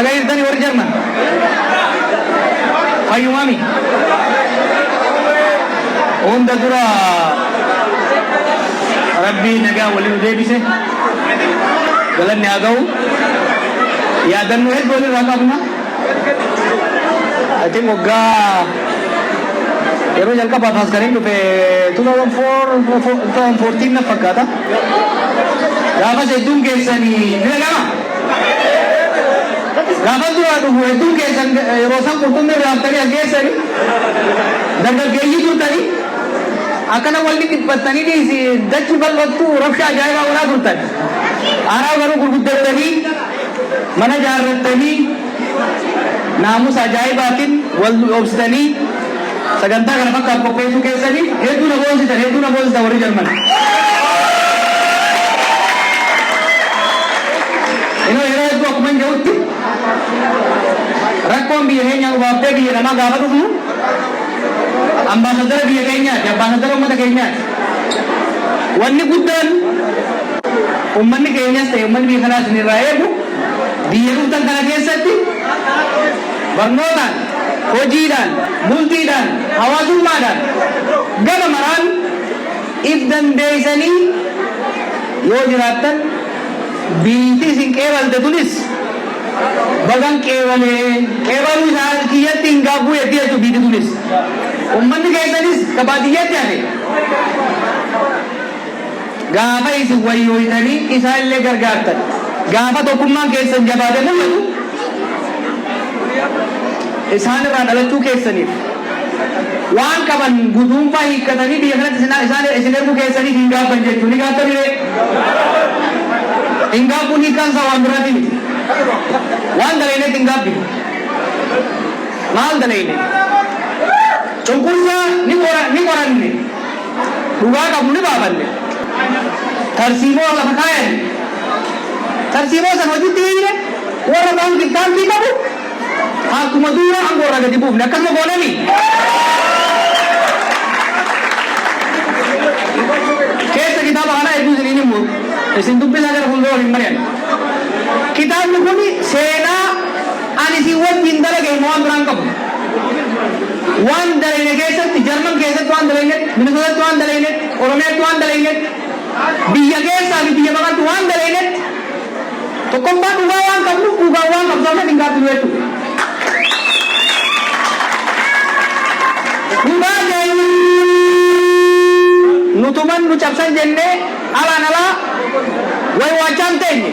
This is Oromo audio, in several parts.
Lagay tani warri Jarman. Fayyumami. Onda dura Rabbi nagaa waliin deebise. Galanni haa ga'u. Yaadannoo hedduu walirraa qabna. I think waggaa yeroo jalqabaaf as kan hin dhufe 2014 na fakkaata. Gaafa hedduun keessanii ni dhagama. Gaafa duraa dhufu hedduun keessan yeroo isaan qurxummii raaftanii as geessanii dargaggeeyyii turtanii akkana walli dhiphattanii dachii bal'attuu rabshaa ajaa'ibaa walaa turtan. Aaraa garuu gurguddatanii mana jaarrattanii naamusa ajaa'ibaatiin wal obsitanii sagantaa kana fakkaatu qopheessuu keessanii hedduu na boonsitan warri Jarman. Yeroo hedduu akkuma hin jirutti rakkoon biyya keenyaa ubaaftee biyya namaa gaafa dhufnu ambaasadara biyya keenyaati, ambaasadara uummata keenyaati. Wanni guddaan uummanni keenyas ta'e uummanni biyya kanaas irraa eegu biyya dhuftan kana keessatti barnootaan, hojiidhaan, bultiidhaan, hawaasummaadhaan gama maraan if dandeessanii yoo jiraattan biyyi isin qeebalte tunis bagan qeebaluu isaa kiyyatti hin gaabbuu yetti jettu biyyi tunis ummanni keessanis kabaadiyyatti hafe gaafa isin wayyooytanii isaallee gargaartan gaafa tokkummaan keessan jabaate mul'atu isaan irraa dhalachuu keessaniif waan qaban guutummaa hiikkatanii biyya kanatti isin erguu keessaniif hin gaabban jechuun ni gaabbanire hin gaabbuun hiikkaan isaa waan biraatii miti waan dalaineet hin gaabbi maal dalaine cunqursaa ni qoranne dhugaa qabu ni baafanne tarsiimoo lafa kaayan tarsiimoo san hojiitti hiine warra baankii qabu akkuma duura angorra gadi buufne akkasuma goonani keessa kitaaba kana hedduu isiniin himu isin dubbisaa gara fuuldura hin mari'an kitaabni kun seenaa ani isin wajjin dalage himu waan biraan qabu waan dalayne keessatti Jarman keessatti waan dalayne Minisootatti waan dalayne Oromiyaatti waan dalayne biyya keessaa fi biyya baqatti waan dalayne tokkoffaa dhugaa waan qabnu dhugaa waan qabsoofne hin gaabbisu jechuudha. Nutuman nu cabsan jenne alaan alaa way waachaan teenye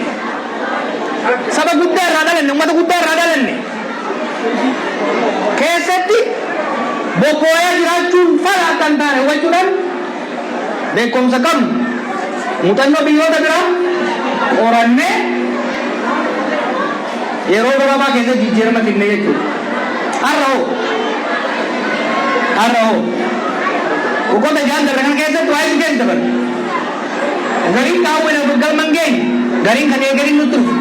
saba guddaa irraa dhalanne ummata guddaa irraa dhalanne keessatti bobbooyaa jiraachuun fala akka hin taane hubachuudhaan beekumsa qabnu muuxannoo biyyoota biraa qorannee yeroo gabaabaa keessatti jijjiirama fidne jechuudha. Har'a hoo ugoota jaan darbe kan keessatti waa'ee dhugeen dabalu gariin kaawwina galman geenye gariin kan eegariin nutti dhufu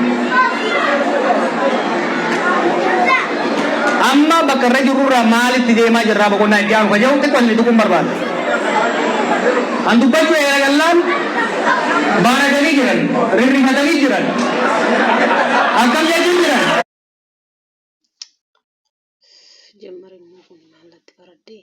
amma bakka irra jirurraa maalitti deemaa jirraa boqonnaa itti aanu kajaa'u xiqqoo inni tuquun barbaada an dubbachuu eegalallaan baanaganii jiran rirrifatanii jiran akkam jechuun jiran Jammarummaa kun maallatti baraddee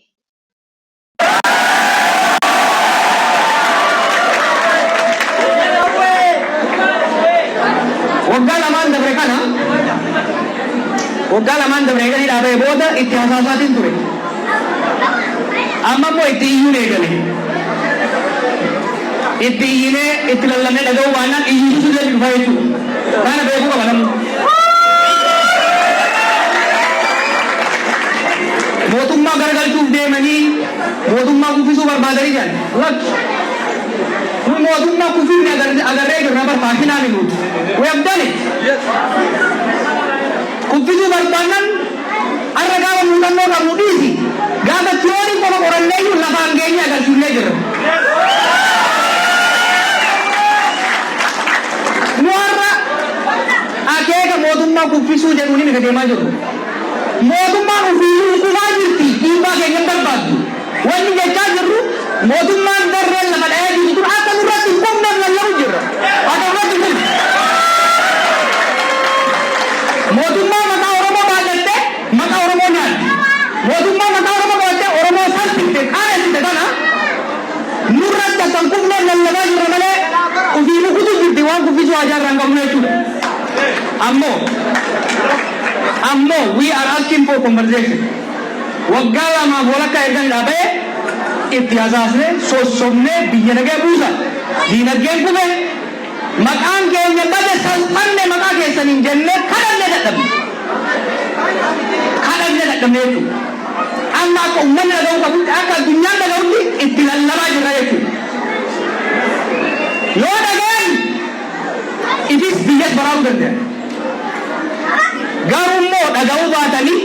waggaa lamaan dabre kana gadi dhaabee booda itti hasaasaatiin ture amma immoo itti iyyuun eegale itti iyyinee itti lallannee dhaga'uu baannaan iyyuu sullee dhufa jechuudha kana beekuu qaba namni mootummaa garagalchuuf deemanii mootummaa kuffisuu barbaadanii jiran lakki kun mootummaa kuffifne agarree jirra barbaachinaa minuuti we have done it kuffisuu barbaadan arra gaafa muuxannoo qabnu dhiisi gaafa tiyoorii qofa qorannee iyyuu lafaan geenye agarsiifnee jirra nu har'a akeeka mootummaa kuffisuu jedhuun inni deemaa jiru mootummaan ofii kufaa jirti dhiibbaa keenya hin barbaaddu wanni jechaa jirru mootummaan darreen lafa dhahee jiru kun akka nurratti hin qubnan lallabu jirra akka irratti kun mootummaa maqaa Oromoo baadhattee maqaa Oromoo nyaatti. Mootummaa maqaa Oromoo baadhattee Oromoo salphifte qaanessite kana nurratti akkan kufnee lallabaa jirra malee ofii nukutu jirti waan kuffisuu ajaarraa hin qabnu jechuudha. Ammoo we are asking for conversation. Waggaa lamaaf walakkaa ergan dhaabee itti hasaasnee sossomnee biyya nagee buusa. Diinagdeen kufe maqaan keenya bade salphanne maqaa keessaniin jennee kadhannee dadhabne jechuudha. Amma akka uummanni dhaga'uu qabutti akka addunyaan dhaga'utti itti lallabaa jirra jechuudha. Yoo dhaga'an ifis biyyas baraaruu danda'a. Garuu immoo dhaga'uu baatanii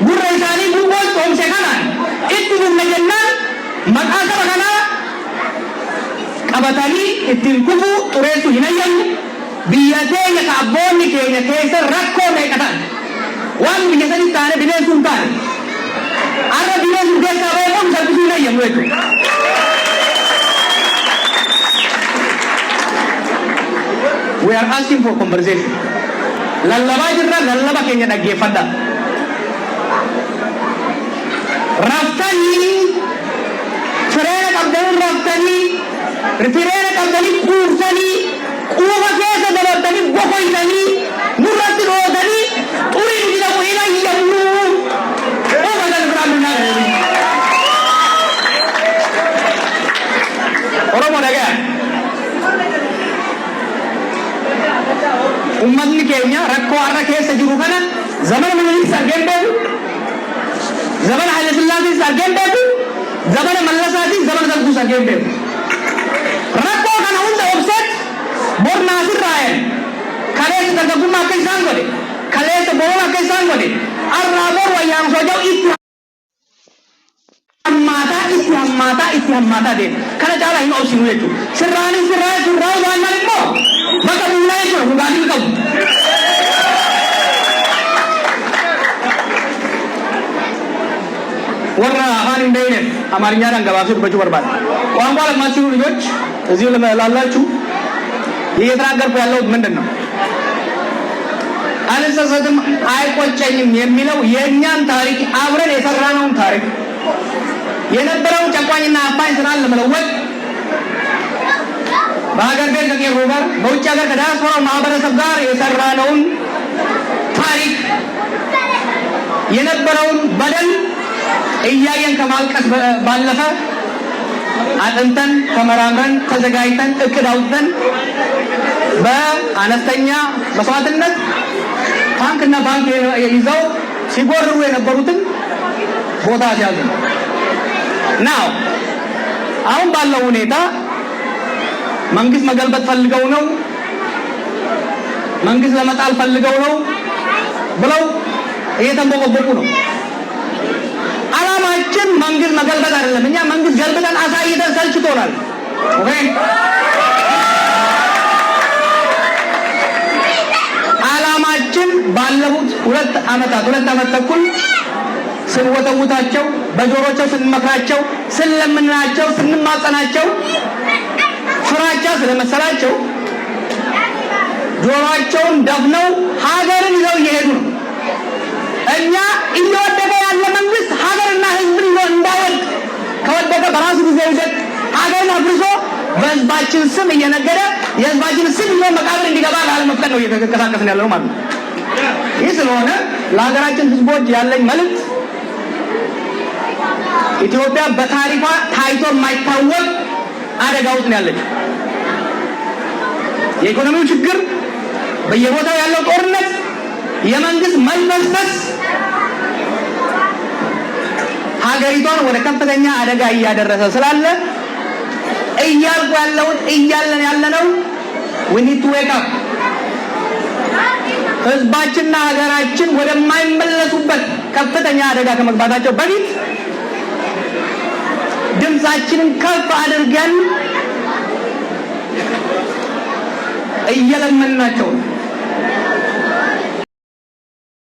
gurra isaanii duubaan toomse kanaan itti dhumne jennaan maqaa saba kanaa qabatanii ittiin kufuu xureessuu hin hayyannu. Biyya teenya ka abboonni keenya keessa rakkoo meeqa ta'an waan biyya sanii taane bineensuu hin taane arra bineensuu keessaa beekuun salphisuu hin hayyannu jechuudha. We are asking for conversation. Lallabaa jirra lallaba keenya dhaggeeffadha. Raftanii fireena qabdanii raftanii fireena qabdanii quursanii quufa keessa dabartanii boqoytanii nurratti dhootanii xurii nuti dhabu hin hayyamnu. Quufa kan biraan nunnaa galanii. Oromoo dhagaa. Ummatni keenya rakkoo har'a keessa jiru kana zamana Minilik argeen beeku, zamana Haile Sillaasee argeen beeku, zamana Mallasaatii zamana Darbuus argeen beeku. Rakkoo kana hunda obseet bornaasirraa kaleessa dargaggummaa akka isaan godhe, kaleessa boona akka isaan godhe, arraa bor wayyaamsoo jau itti hammaataa deema. Kana caalaa hin obsinu jechuudha. Sirraa baannaan immoo bakka bullaa jechuudha dhugaatii qabu. warra afaan hin beekneef amaርኛን gabaabsee dubbachuu barbaada. ቋንቋ ለማትችሉ ልጆች እዚሁ ላላችሁ እየተናገርኩ ያለሁት ምንድን ነው? አልጸጸትም አይቆጨኝም የሚለው የእኛን ታሪክ አብረን የሰራነውን ታሪክ የነበረውን ጨቋኝና አፋኝ ስራን ለመለወጥ በሀገር ቤት ከቄሮ ጋር በውጭ ሀገር ከዲያስፖራው ማህበረሰብ ጋር የሰራነውን ታሪክ የነበረውን በደል እያየን ከማልቀስ ባለፈ አጥንተን ተመራምረን ተዘጋጅተን እቅድ አውጥተን በአነስተኛ መስዋዕትነት ታንክና ባንክ ይዘው ሲጎርሩ የነበሩትን ቦታ ሲያዙ ነው። አሁን ባለው ሁኔታ መንግስት መገልበጥ ፈልገው ነው፣ መንግስት ለመጣል ፈልገው ነው ብለው እየተንቦቆቦቁ ነው። አላማችን መንግስት መገልበጥ አይደለም። እኛ መንግስት ገልብጠን አሳይተን ሰልችቶናል። ኦኬ፣ አላማችን ባለፉት ሁለት ዓመት ተኩል ስንወተውታቸው በጆሮቸው ስንመክራቸው ስለምንናቸው ስንማጸናቸው ፍራቻ ስለመሰላቸው ጆሮአቸውን ደፍነው ሀገርን ይዘው እየሄዱ ነው። እኛ እየወደቀ ያለ መንግስት ሀገርና ህዝብን ይዞ እንዳይወድቅ ከወደቀ በራሱ ጊዜ ይውደቅ፣ ሀገርን አፍርሶ በህዝባችን ስም እየነገደ የህዝባችን ስም ይዞ መቃብር እንዲገባ ላለመፍቀድ ነው እየተንቀሳቀስን ያለነው ማለት ነው። ይህ ስለሆነ ለሀገራችን ህዝቦች ያለኝ መልእክት ኢትዮጵያ በታሪኳ ታይቶ የማይታወቅ አደጋ ውስጥ ነው ያለችው። የኢኮኖሚው ችግር፣ በየቦታው ያለው ጦርነት፣ የመንግስት መልመልመስ ሀገሪቷን ወደ ከፍተኛ አደጋ እያደረሰ ስላለ እያልን ያለነው we need to wake up። ህዝባችንና ሀገራችን ወደማይመለሱበት ከፍተኛ አደጋ ከመግባታቸው በፊት ድምጻችንን ከፍ አድርገን እየለመንናቸው